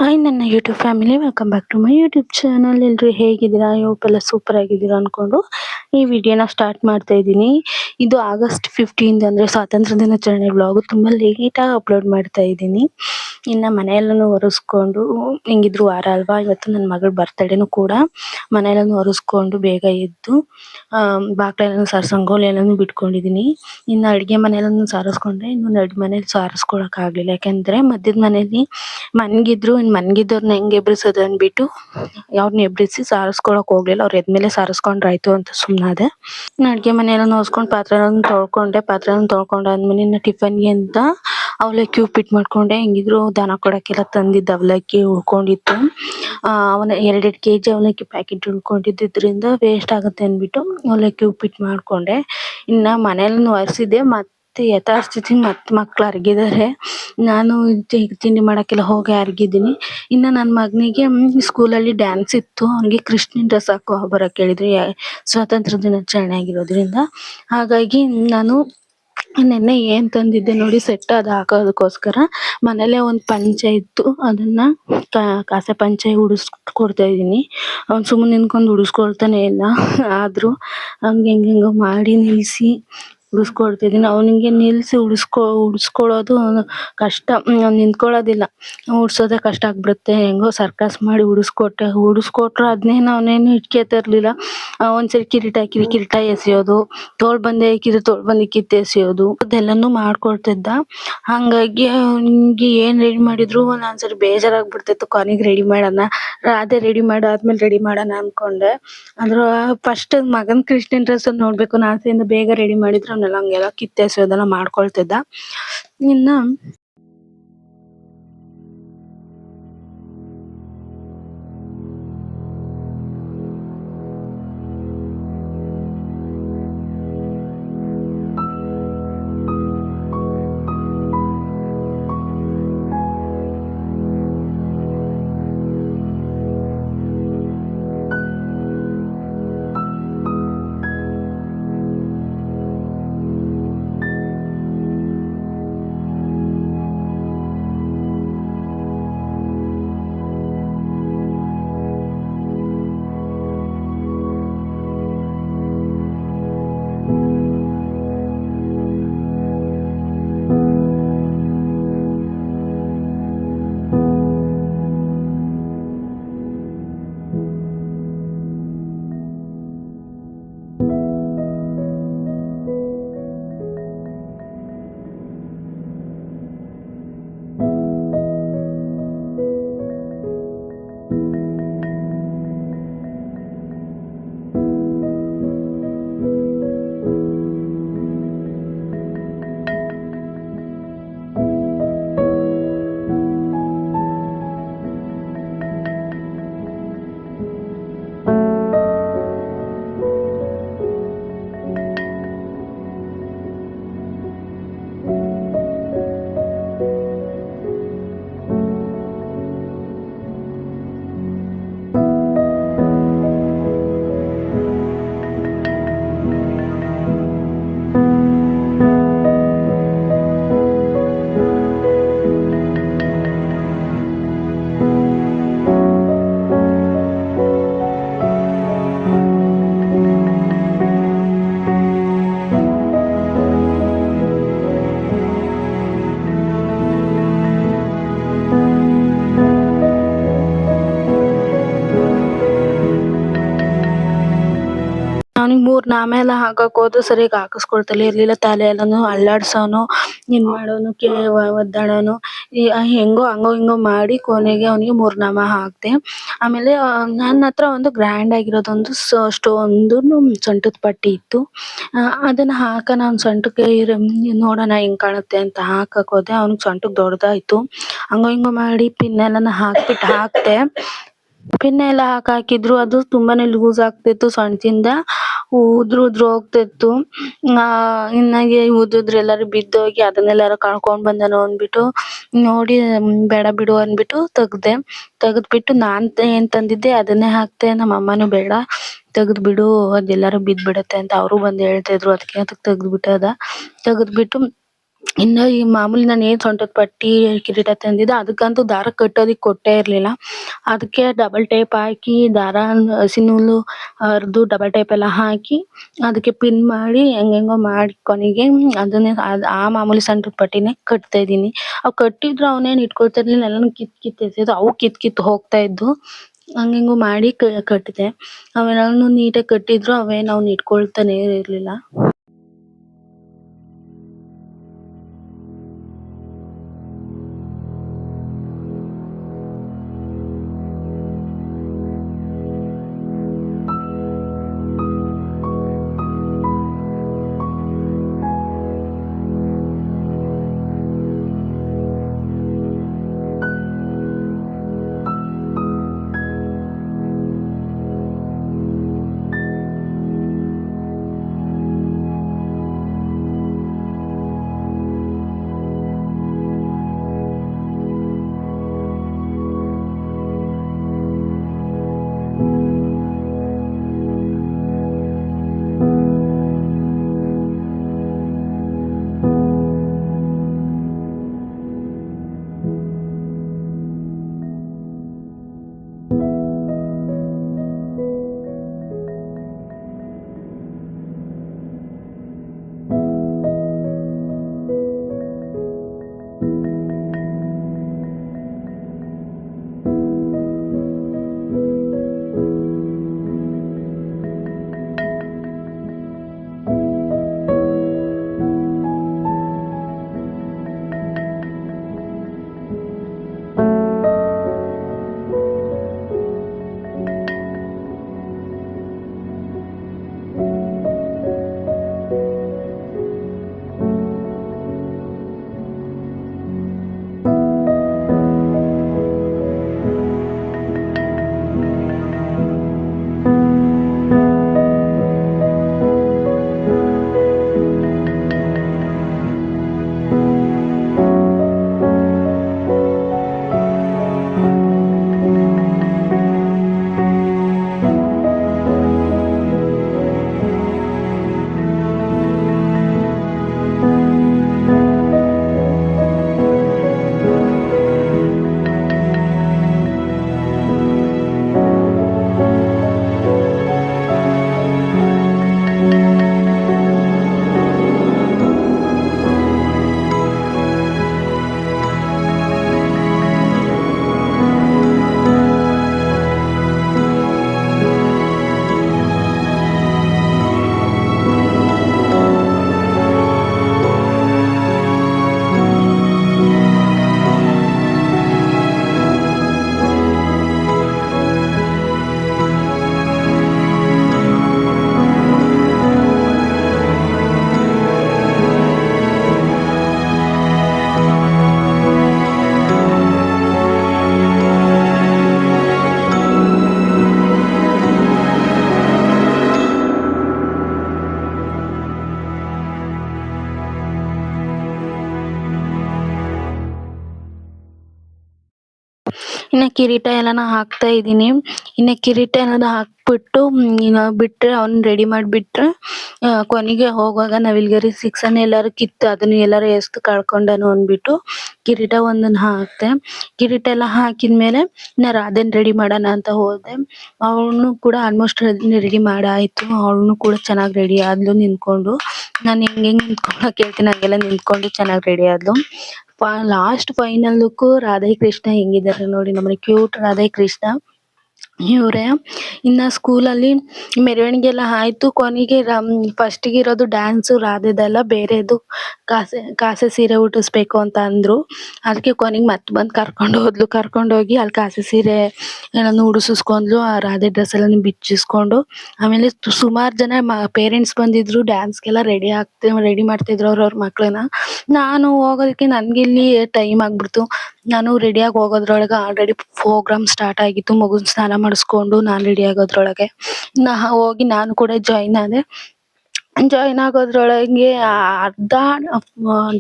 Hi ನನ್ನ YouTube family, welcome back to my YouTube channel. ಎಲ್ಲರೂ ಹೇಗಿದ್ದೀರಾ? ಎಲ್ಲ ಸೂಪರ್ ಆಗಿದ್ದೀರಾ ಅನ್ಕೊಂಡು ಈ ವಿಡಿಯೋನ ಸ್ಟಾರ್ಟ್ ಮಾಡ್ತಾ ಇದ್ದೀನಿ. ಇದು ಆಗಸ್ಟ್ 15 ಅಂದರೆ ಸ್ವಾತಂತ್ರ್ಯ ದಿನಾಚರಣೆ ವ್ಲಾಗು. ತುಂಬ ಲೇಟಾಗಿ ಅಪ್ಲೋಡ್ ಮಾಡ್ತಾ ಇದ್ದೀನಿ. ಇನ್ನು ಮನೆಯೆಲ್ಲನೂ ಒರೆಸ್ಕೊಂಡು, ಹೆಂಗಿದ್ರು ವಾರ ಅಲ್ವಾ, ಇವತ್ತು ನನ್ನ ಮಗಳ ಬರ್ತಡೇನೂ ಕೂಡ. ಮನೆಯೆಲ್ಲನೂ ಒರೆಸ್ಕೊಂಡು ಬೇಗ ಎದ್ದು ಬಾಗಿಲೆಲ್ಲನೂ ಸಾರಿಸಿ ರಂಗೋಲಿ ಎಲ್ಲನೂ ಬಿಟ್ಕೊಂಡಿದ್ದೀನಿ. ಇನ್ನು ಅಡುಗೆ ಮನೆಯೆಲ್ಲನೂ ಸಾರಿಸ್ಕೊಂಡ್ರೆ ಇನ್ನು ಮನೇಲಿ ಸಾರಿಸ್ಕೊಳಕ್ಕಾಗಲಿಲ್ಲ. ಯಾಕೆಂದರೆ ಮಧ್ಯದ ಮನೇಲಿ ಮನ್ಗಿದ್ರು, ಇನ್ನು ಮನ್ಗಿದ್ದವ್ರನ್ನ ಹೆಂಗೆ ಎಬ್ಬಿಸೋದು ಅಂದ್ಬಿಟ್ಟು ಅವ್ರನ್ನ ಎಬ್ಬಿಸಿ ಸಾರಿಸ್ಕೊಳಕ್ ಹೋಗ್ಲಿಲ್ಲ. ಅವ್ರು ಎದ್ಮೇಲೆ ಸಾರಿಸ್ಕೊಂಡ್ರಾಯ್ತು ಅಂತ ಸುಮ್ಮನಾದೆ. ಅಡುಗೆ ಮನೆಯೆಲ್ಲ ಒರೆಸ್ಕೊಂಡು ಪಾತ್ರೆಗಳನ್ನು ತೊಳ್ಕೊಂಡೆ. ಪಾತ್ರೆಗಳನ್ನು ತೊಳ್ಕೊಂಡಾದ್ಮೇಲೆ ಇನ್ನು ಟಿಫನ್ಗೆ ಅಂತ ಅವಲಕ್ಕಿ ಉಪ್ಪಿಟ್ಟು ಮಾಡ್ಕೊಂಡೆ. ಹೆಂಗಿದ್ರು ದನ ಕೊಡೋಕ್ಕೆಲ್ಲ ತಂದಿದ್ದ ಅವಲಕ್ಕಿ ಉಳ್ಕೊಂಡಿತ್ತು. ಅವನ 2 kg ಅವಲಕ್ಕಿ ಪ್ಯಾಕೆಟ್ ಉಳ್ಕೊಂಡಿದ್ದರಿಂದ ವೇಸ್ಟ್ ಆಗುತ್ತೆ ಅಂದ್ಬಿಟ್ಟು ಅವಲಕ್ಕಿ ಉಪ್ಪಿಟ್ಟು ಮಾಡ್ಕೊಂಡೆ. ಇನ್ನು ಮನೆಯೆಲ್ಲನೂ ಒರೆಸಿದ್ದೆ. ಮತ್ತೆ ಯಥಾಸ್ಥಿತಿ ಮತ್ತೆ ಮಕ್ಳು ಅರಗಿದ್ದಾರೆ. ನಾನು ತಿಂಡಿ ಮಾಡೋಕ್ಕೆಲ್ಲ ಹೋಗಿ ಅರಗಿದ್ದೀನಿ. ಇನ್ನು ನನ್ನ ಮಗನಿಗೆ ಸ್ಕೂಲಲ್ಲಿ ಡ್ಯಾನ್ಸ್ ಇತ್ತು. ಅವನಿಗೆ ಕೃಷ್ಣನ ಡ್ರೆಸ್ ಬರೋಕ್ಕೆ ಹೇಳಿದ್ರು, ಸ್ವಾತಂತ್ರ್ಯ ದಿನಾಚರಣೆ ಆಗಿರೋದ್ರಿಂದ. ಹಾಗಾಗಿ ನಾನು ನೆನ್ನೆ ಏನು ತಂದಿದ್ದೆ ನೋಡಿ, ಸೆಟ್ ಅದು ಹಾಕೋದಕ್ಕೋಸ್ಕರ ಮನೇಲೇ ಒಂದು ಪಂಚೆ ಇತ್ತು. ಅದನ್ನು ಕಾಸೆ ಪಂಚೆ ಉಡಿಸ್ಕೊಡ್ತಾ ಇದ್ದೀನಿ. ಅವ್ನು ಸುಮ್ಮನೆ ನಿಂತ್ಕೊಂಡು ಉಡಿಸ್ಕೊಳ್ತಾನೆ ಇಲ್ಲ. ಆದರೂ ಅವ್ನಿಗೆ ಹೆಂಗೆಂಗೋ ಮಾಡಿ ನಿಲ್ಲಿಸಿ ಉಡಿಸ್ಕೊಡ್ತಿದ್ದೀನಿ. ಅವನಿಗೆ ನಿಲ್ಲಿಸಿ ಉಡಿಸ್ಕೊಳ್ಳೋದು ಕಷ್ಟ. ಅವ್ನು ನಿಂತ್ಕೊಳ್ಳೋದಿಲ್ಲ. ಉಡ್ಸೋದೇ ಕಷ್ಟ ಆಗ್ಬಿಡುತ್ತೆ. ಹೆಂಗೋ ಸರ್ಕಸ್ ಮಾಡಿ ಉಡಿಸ್ಕೊಟ್ರು ಅದನ್ನೇನು ಅವನೇನು ಇಟ್ಕೊತಿರ್ಲಿಲ್ಲ. ಒಂದ್ಸರಿ ಕಿರೀಟ ಹಾಕಿದ್ರೆ ಕಿರೀಟ ಎಸೆಯೋದು, ತೋಳು ಬಂದೆ ಹಾಕಿದ್ರೆ ತೋಳು ಬಂದು ಕಿತ್ತೆಸೆಯೋದು, ಅದೆಲ್ಲನೂ ಮಾಡ್ಕೊಳ್ತಿದ್ದ. ಹಾಗಾಗಿ ಅವನಿಗೆ ಏನು ರೆಡಿ ಮಾಡಿದ್ರು ಒಂದೊಂದ್ಸರಿ ಬೇಜಾರಾಗ್ಬಿಡ್ತಿತ್ತು. ಕೊನೆಗೆ ರೆಡಿ ಮಾಡೋಣ, ಅದೇ ರೆಡಿ ಮಾಡಾದ್ಮೇಲೆ ರೆಡಿ ಮಾಡೋಣ ಅಂದ್ಕೊಂಡೆ. ಆದ್ರೆ ಫಸ್ಟ್ ಮಗನ ಕೃಷ್ಣನ ಡ್ರೆಸ್ ನೋಡಬೇಕು ಅನ್ನೋ ಆಸೆಯಿಂದ ಬೇಗ ರೆಡಿ ಮಾಡಿದ್ರು ಅವನ್ನೆಲ್ಲ ಹಂಗೆಲ್ಲ ಕಿತ್ತೆಸೆಯೋದೆಲ್ಲ ಮಾಡ್ಕೊಳ್ತಿದ್ದ. ಇನ್ನು ಅವ್ನಿಗೆ 3 ನಾಮ ಎಲ್ಲ ಹಾಕಕ್ ಹೋದ್ರು ಸರಿಯಾಗಿ ಹಾಕಿಸ್ಕೊಳ್ತಲೇ ಇರ್ಲಿಲ್ಲ. ತಲೆ ಎಲ್ಲಾನು ಅಲ್ಲಾಡ್ಸೋನು, ಏನ್ ಮಾಡೋನು, ಒದ್ದಾಡೋನು. ಹೆಂಗೋ ಹಂಗೋ ಹಿಂಗೋ ಮಾಡಿ ಕೊನೆಗೆ ಅವನಿಗೆ 3 ನಾಮ ಹಾಕ್ದೆ. ಆಮೇಲೆ ನನ್ನ ಹತ್ರ ಒಂದು ಗ್ರ್ಯಾಂಡ್ ಆಗಿರೋದೊಂದು ಸ್ಟೋನ್ದು ಸೊಂಟದ ಪಟ್ಟಿ ಇತ್ತು. ಅದನ್ನ ಹಾಕೋಣ ಅವ್ನ ಸೊಂಟಕ್ಕೆ ನೋಡೋಣ ಹೆಂಗ್ ಕಾಣುತ್ತೆ ಅಂತ ಹಾಕಕ್ ಹೋದೆ. ಅವ್ನಿಗೆ ಸೊಂಟಕ್ಕೆ ದೊಡ್ಡದಾಯ್ತು. ಹಂಗೋ ಹಿಂಗೋ ಮಾಡಿ ಪಿನ್ ಎಲ್ಲಾನ ಹಾಕ್ದೆ. ಪಿನ್ ಎಲ್ಲ ಹಾಕಿದ್ರು ಅದು ತುಂಬಾನೇ ಲೂಸ್ ಆಗ್ತಿತ್ತು. ಸೊಂಟದಿಂದ ಉದ್ರು ಹೋಗ್ತಿತ್ತು. ಇನ್ನಾಗೆ ಉದ್ರಿದ್ರೆ ಎಲ್ಲಾರು ಬಿದ್ದೋಗಿ ಅದನ್ನೆಲ್ಲಾರು ಕಳ್ಕೊಂಡ್ ಬಂದನೋ ಅಂದ್ಬಿಟ್ಟು ನೋಡಿ ಬೇಡ ಬಿಡು ಅಂದ್ಬಿಟ್ಟು ತೆಗ್ದ್ಬಿಟ್ಟು ನಾನ್ ಏನ್ ತಂದಿದ್ದೆ ಅದನ್ನೇ ಹಾಕ್ದೆ. ನಮ್ಮ ಅಮ್ಮನೂ ಬೇಡ ತೆಗ್ದ್ ಬಿಡು, ಅದೆಲ್ಲಾರು ಬಿದ್ಬಿಡತ್ತೆ ಅಂತ ಅವರು ಬಂದು ಹೇಳ್ತಾ ಇದ್ರು. ಅದಕ್ಕೆ ತೆಗ್ದ್ಬಿಟ್ಟು ಇನ್ನ ಈ ಮಾಮೂಲಿ ನಾನು ಏನ್ ಸೊಂಟದ ಪಟ್ಟಿ ಕಿರೀಟ ತಂದಿದ್ದೆ ಅದಕ್ಕಂತೂ ದಾರ ಕಟ್ಟೋದಿಕ್ ಕೊಟ್ಟೇ ಇರ್ಲಿಲ್ಲ. ಅದಕ್ಕೆ ಡಬಲ್ ಟೇಪ್ ಹಾಕಿ ದಾರ ಹಸಿ ನೂಲು ಹರ್ದು ಡಬಲ್ ಟೇಪ್ ಎಲ್ಲ ಹಾಕಿ ಅದಕ್ಕೆ ಪಿನ್ ಮಾಡಿ ಹೆಂಗೆಂಗೋ ಮಾಡಿ ಕೊನೆಗೆ ಅದನ್ನೇ ಆ ಮಾಮೂಲಿ ಸೊಂಟದ ಪಟ್ಟಿನೇ ಕಟ್ತಾ ಇದೀನಿ. ಅವ್ ಕಟ್ಟಿದ್ರು ಅವನೇನ್ ಇಟ್ಕೊಳ್ತಾ ಇರ್ಲಿಲ್ಲ, ಎಲ್ಲಾನು ಕಿತ್ ಎಸೆಯೋದು. ಅವು ಕಿತ್ ಹೋಗ್ತಾ ಇದ್ವು. ಹಂಗೆಂಗೋ ಮಾಡಿ ಕಟ್ಟಿದೆ. ಅವೆಲ್ಲನು ನೀಟಾಗಿ ಕಟ್ಟಿದ್ರು ಅವೇನ್ ಅವ್ನ್ ಇಟ್ಕೊಳ್ತಾನೆ ಇರ್ಲಿಲ್ಲ. ಇನ್ನ ಕಿರೀಟ ಎಲ್ಲಾನ ಹಾಕ್ತಾ ಇದೀನಿ. ಇನ್ನ ಕಿರೀಟ ಎಲ್ಲಾನ ಹಾಕ್ಬಿಟ್ಟು ಇನ್ನ ಬಿಟ್ರೆ ಅವ್ನ್ ರೆಡಿ ಮಾಡ್ಬಿಟ್ರೆ ಕೊನೆಗೆ ಹೋಗುವಾಗ ನವಿಲ್ಗರಿ 6 ಅನ್ನ ಎಲ್ಲಾರು ಕಿತ್ತು ಅದನ್ನ ಎಲ್ಲಾರು ಎಸ್ದು ಕಳ್ಕೊಂಡನು ಅಂದ್ಬಿಟ್ಟು ಕಿರೀಟ ಒಂದನ್ನ ಹಾಕ್ದೆ. ಕಿರೀಟ ಎಲ್ಲ ಹಾಕಿದ್ಮೇಲೆ ಇನ್ನ ರಾಧೆನ್ ರೆಡಿ ಮಾಡೋಣ ಅಂತ ಹೋದೆ. ಅವಳು ಕೂಡ ಆಲ್ಮೋಸ್ಟ್ ರೆಡಿ ಮಾಡಾಯ್ತು. ಅವಳು ಕೂಡ ಚೆನ್ನಾಗಿ ರೆಡಿ ಆದ್ಲು ನಿಂತ್ಕೊಂಡು. ನಾನು ಹೆಂಗ್ ನಿಂತ್ಕೊಳ್ಳೋಕೆ ಹೇಳ್ತೀನಿ ಹಂಗೆಲ್ಲ ನಿಂತ್ಕೊಂಡು ಚೆನ್ನಾಗಿ ರೆಡಿ ಆದ್ಲು. Last final look Radhe Krishna ಹೆಂಗಿದ್ದಾರೆ ನೋಡಿ, ನಮ್ಮನೆ ಕ್ಯೂಟ್ ರಾಧೆ ಕೃಷ್ಣ ಇವ್ರೆ. ಇನ್ನ ಸ್ಕೂಲಲ್ಲಿ ಮೆರವಣಿಗೆ ಎಲ್ಲ ಆಯ್ತು. ಕೊನೆಗೆ ಫಸ್ಟ್ ಗೆ ಇರೋದು ಡ್ಯಾನ್ಸ್ ರಾಧೆದೆಲ್ಲ, ಬೇರೆದು ಕಾಸೆ ಸೀರೆ ಉಟ್ಟಿಸ್ಬೇಕು ಅಂತ ಅಂದ್ರು. ಅದಕ್ಕೆ ಕೊನೆಗೆ ಮತ್ತೆ ಬಂದು ಕರ್ಕೊಂಡು ಹೋಗಿ ಅಲ್ಲಿ ಕಾಸೆ ಸೀರೆ ಎಲ್ಲಾನು ಉಡಿಸಿಸ್ಕೊಂಡ್ಲು. ಆ ರಾಧೆ ಡ್ರೆಸ್ ಎಲ್ಲ ಬಿಚ್ಚಿಸ್ಕೊಂಡು ಆಮೇಲೆ ಸುಮಾರು ಜನ ಪೇರೆಂಟ್ಸ್ ಬಂದಿದ್ರು. ಡ್ಯಾನ್ಸ್ಗೆಲ್ಲ ರೆಡಿ ಮಾಡ್ತಿದ್ರು ಅವ್ರವ್ರ ಮಕ್ಳನ್ನ. ನಾನು ಹೋಗೋದಕ್ಕೆ ನನ್ಗೆ ಇಲ್ಲಿ ಟೈಮ್ ಆಗ್ಬಿಡ್ತು. ನಾನು ರೆಡಿಯಾಗಿ ಹೋಗೋದ್ರೊಳಗೆ ಆಲ್ರೆಡಿ ಪ್ರೋಗ್ರಾಮ್ ಸ್ಟಾರ್ಟ್ ಆಗಿತ್ತು. ಮಗುನ್ ಸ್ನಾನ ಮಾಡಿಸ್ಕೊಂಡು ನಾನು ರೆಡಿ ಆಗೋದ್ರೊಳಗೆ ಹೋಗಿ ನಾನು ಕೂಡ ಜಾಯಿನ್ ಆದೆ. ಜಾಯಿನ್ ಆಗೋದ್ರೊಳಗೆ ಅರ್ಧ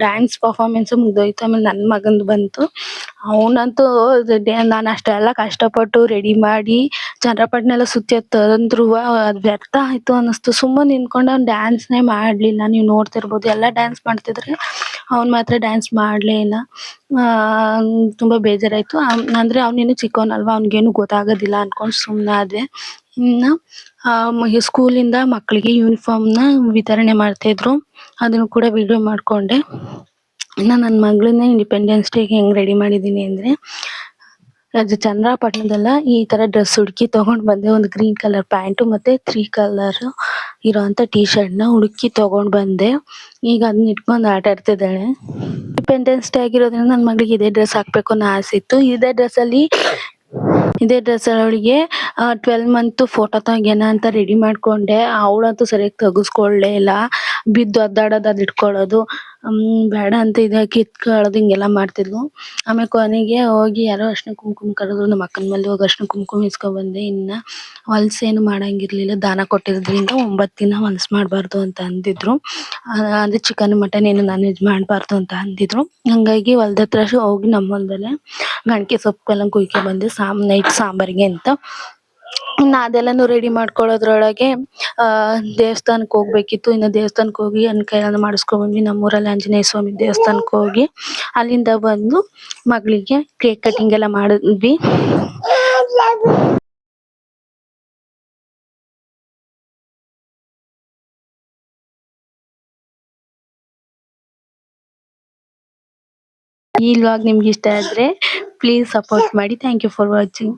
ಡ್ಯಾನ್ಸ್ ಪರ್ಫಾರ್ಮೆನ್ಸ್ ಮುಗ್ದೋಯ್ತು. ಆಮೇಲೆ ನನ್ನ ಮಗಂದು ಬಂತು. ಅವನಂತೂ ನಾನು ಅಷ್ಟೆಲ್ಲ ಕಷ್ಟಪಟ್ಟು ರೆಡಿ ಮಾಡಿ ಚಂದ್ರಪಟ್ಟಣೆಲ್ಲ ಸುತ್ತಿ ತಂದ್ರು ಅದು ವ್ಯರ್ಥ ಆಯ್ತು ಅನ್ನಿಸ್ತು. ಸುಮ್ಮನೆ ನಿಂತ್ಕೊಂಡು ಅವ್ನು ಡ್ಯಾನ್ಸ್ನೇ ಮಾಡಲಿಲ್ಲ. ನೀವು ನೋಡ್ತಿರ್ಬೋದು ಎಲ್ಲ ಡ್ಯಾನ್ಸ್ ಮಾಡ್ತಿದ್ರೆ ಅವ್ನ್ ಮಾತ್ರ ಡ್ಯಾನ್ಸ್ ಮಾಡ್ಲೇ ಇಲ್ಲ. ಆ ತುಂಬಾ ಬೇಜಾರಾಯ್ತು. ಅಂದ್ರೆ ಅವ್ನಿನ್ನು ಚಿಕ್ಕವನಲ್ವಾ ಅವ್ನಿಗೇನು ಗೊತ್ತಾಗೋದಿಲ್ಲ ಅನ್ಕೊಂಡ್ ಸುಮ್ನಾದೆ. ಇನ್ನ ಸ್ಕೂಲಿಂದ ಮಕ್ಕಳಿಗೆ ಯೂನಿಫಾರ್ಮ್‌ನ ವಿತರಣೆ ಮಾಡ್ತಾ ಇದ್ರು. ಅದನ್ನು ಕೂಡ ವಿಡಿಯೋ ಮಾಡ್ಕೊಂಡೆ. ಇನ್ನ ನನ್ ಮಗಳನ್ನ ಇಂಡಿಪೆಂಡೆನ್ಸ್ ಡೇಗೆ ಹೆಂಗ್ ರೆಡಿ ಮಾಡಿದೀನಿ ಅಂದ್ರೆ ಅದು ಚನ್ನರಾಯಪಟ್ಟಣದಲ್ಲ ಈ ತರ ಡ್ರೆಸ್ ಹುಡುಕಿ ತಗೊಂಡ್ ಬಂದೆ. ಒಂದು ಗ್ರೀನ್ ಕಲರ್ ಪ್ಯಾಂಟ್ ಮತ್ತೆ 3 ಕಲರ್ ಇರೋಂತ ಟಿ ಶರ್ಟ್ ನ ಹುಡುಕಿ ತಗೊಂಡ್ ಬಂದೆ. ಈಗ ಅದನ್ನ ಇಟ್ಕೊಂಡ್ ಆಟ ಆಡ್ತಿದ್ದಾಳೆ. ಇಂಡಿಪೆಂಡೆನ್ಸ್ ಡೇ ಆಗಿರೋದ್ರಿಂದ ನನ್ ಮಗಳಿಗೆ ಇದೇ ಡ್ರೆಸ್ ಹಾಕ್ಬೇಕು ಅನ್ನೋ ಆಸೆ ಇತ್ತು. ಇದೇ ಡ್ರೆಸ್ ಅಲ್ಲಿ ಅವಳಿಗೆ 12 ಮಂತ್ ಫೋಟೋ ತೆಗಿಯೋಣ ಅಂತ ರೆಡಿ ಮಾಡ್ಕೊಂಡೆ. ಅವಳಂತೂ ಸರಿಯಾಗಿ ತೆಗಿಸ್ಕೊಳ್ಳೇ ಇಲ್ಲ. ಬಿದ್ದು ಒದ್ದಾಡೋದು ಅದ್ ಇಟ್ಕೊಳ್ಳೋದು ಬೇಡ ಅಂತ ಕಿತ್ಕೊಳ್ಳೋದು ಹಿಂಗೆಲ್ಲ ಮಾಡ್ತಿದ್ಲು. ಆಮೇಲೆ ಕೊನೆಗೆ ಹೋಗಿ ಯಾರೋ ಅರ್ಶಿಣ ಕುಂಕುಮ ಕರೆದ್ರು. ನಮ್ಮ ಅಕ್ಕನ ಮನೇಲಿ ಹೋಗಿ ಅರ್ಶಿಣ ಕುಂಕುಮ ಇಸ್ಕೊಂಡ್ ಬಂದೆ. ಇನ್ನ ಹೊಲ್ಸೇನು ಮಾಡಂಗಿರ್ಲಿಲ್ಲ. ದಾನ ಕೊಟ್ಟಿರೋದ್ರಿಂದ 9 ದಿನ ಹೊಲ್ಸ್ ಮಾಡ್ಬಾರ್ದು ಅಂತ ಅಂದಿದ್ರು. ಅಂದ್ರೆ ಚಿಕನ್ ಮಟನ್ ಏನು ನಾನ್ ವೆಜ್ ಮಾಡ್ಬಾರ್ದು ಅಂತ ಅಂದಿದ್ರು. ಹಂಗಾಗಿ ಹೊಲ್ದ ಹತ್ರ ಹೋಗಿ ನಮ್ಮ ಹೊಲದಲ್ಲೇ ಗಣಕೆ ಸೊಪ್ಪೆಲ್ಲ ಕುಯ್ಕೊಂಡ್ ಬಂದೆ ನೈಟ್ ಸಾಂಬಾರಿಗೆ ಅಂತ. ಇನ್ನ ಅದೆಲ್ಲಾನು ರೆಡಿ ಮಾಡ್ಕೊಳ್ಳೋದ್ರೊಳಗೆ ದೇವಸ್ಥಾನಕ್ಕೆ ಹೋಗ್ಬೇಕಿತ್ತು. ಇನ್ನು ದೇವಸ್ಥಾನಕ್ಕೆ ಹೋಗಿ ಕೈಯೆಲ್ಲ ಮಾಡಿಸ್ಕೊಂಡ್ ಬಂದ್ವಿ. ನಮ್ಮೂರಲ್ಲಿ ಆಂಜನೇಯ ಸ್ವಾಮಿ ದೇವಸ್ಥಾನಕ್ಕೆ ಹೋಗಿ ಅಲ್ಲಿಂದ ಬಂದು ಮಗಳಿಗೆ ಕೇಕ್ ಕಟಿಂಗ್ ಎಲ್ಲ ಮಾಡಿದ್ವಿ. ಈ ವ್ಲಾಗ್ ನಿಮ್ಗೆ ಇಷ್ಟ ಆದ್ರೆ ಪ್ಲೀಸ್ ಸಪೋರ್ಟ್ ಮಾಡಿ. Thank you for watching.